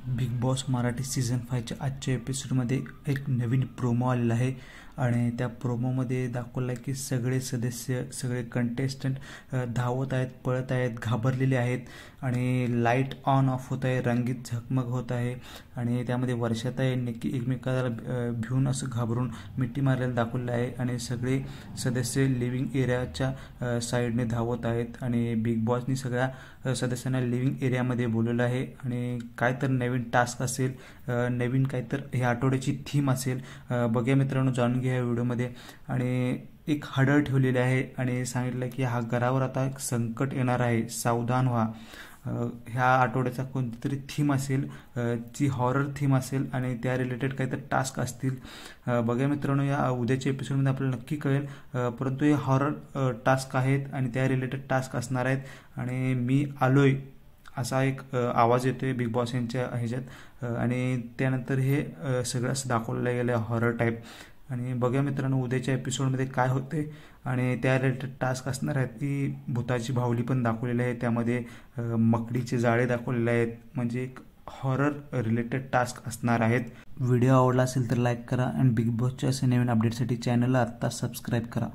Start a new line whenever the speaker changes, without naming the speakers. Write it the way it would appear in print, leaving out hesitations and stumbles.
Big boss Marathi season 5च्या आजच्या एपिसोडमध्ये एक नवीन प्रोमो आलेला आहे आणि त्या प्रोमोमध्ये दाखवलं आहे की सगळे सदस्य सगळे कंटेस्टंट धावत आहेत, पळत आहेत, घाबरलेले आहेत आणि लाईट ऑन ऑफ होत आहे, रंगीत झगमग होत आहे आणि त्यामध्ये वर्षाताई नक्की एकमेकाला भिवून असं घाबरून मिठी मारलेलं दाखवलं आहे आणि सगळे सदस्य लिव्हिंग एरियाच्या साईडने धावत आहेत आणि बिग बॉसनी सगळ्या सदस्यांना लिव्हिंग एरियामध्ये बोलवलं आहे आणि काय तर नवीन टास्क असेल, नवीन काय तर ह्या आठवड्याची थीम असेल, बघा मित्रांनो, जाणून घ्या या व्हिडिओमध्ये. आणि एक हडर ठेवलेली आहे आणि सांगितलं की हा घरावर आता एक संकट येणार आहे, सावधान व्हा. ह्या आठवड्याचा कोणतीतरी थीम असेल, ती हॉरर थीम असेल आणि त्या रिलेटेड काहीतरी टास्क असतील. बघा मित्रांनो, या उद्याच्या एपिसोडमध्ये आपल्याला नक्की कळेल, परंतु हे हॉरर टास्क आहेत आणि त्या रिलेटेड टास्क असणार आहेत आणि मी आलोय असा एक आवाज येतोय बिग बॉस यांच्या ह्याच्यात आणि त्यानंतर हे सगळं असं दाखवलं गेलं आहे हॉरर टाईप. आणि बघा मित्रांनो, उद्याच्या एपिसोडमध्ये काय होते आणि त्या रिलेटेड टास्क असणार आहेत. ती भूताची बाहुली पण दाखवलेली आहे, त्यामध्ये मकडीचे जाळे दाखवलेले आहेत, म्हणजे एक हॉरर रिलेटेड टास्क असणार आहेत. व्हिडिओ आवडला असेल तर लाईक करा आणि बिग बॉसच्या असे नवीन अपडेटसाठी चॅनलला आत्ता सबस्क्राईब करा.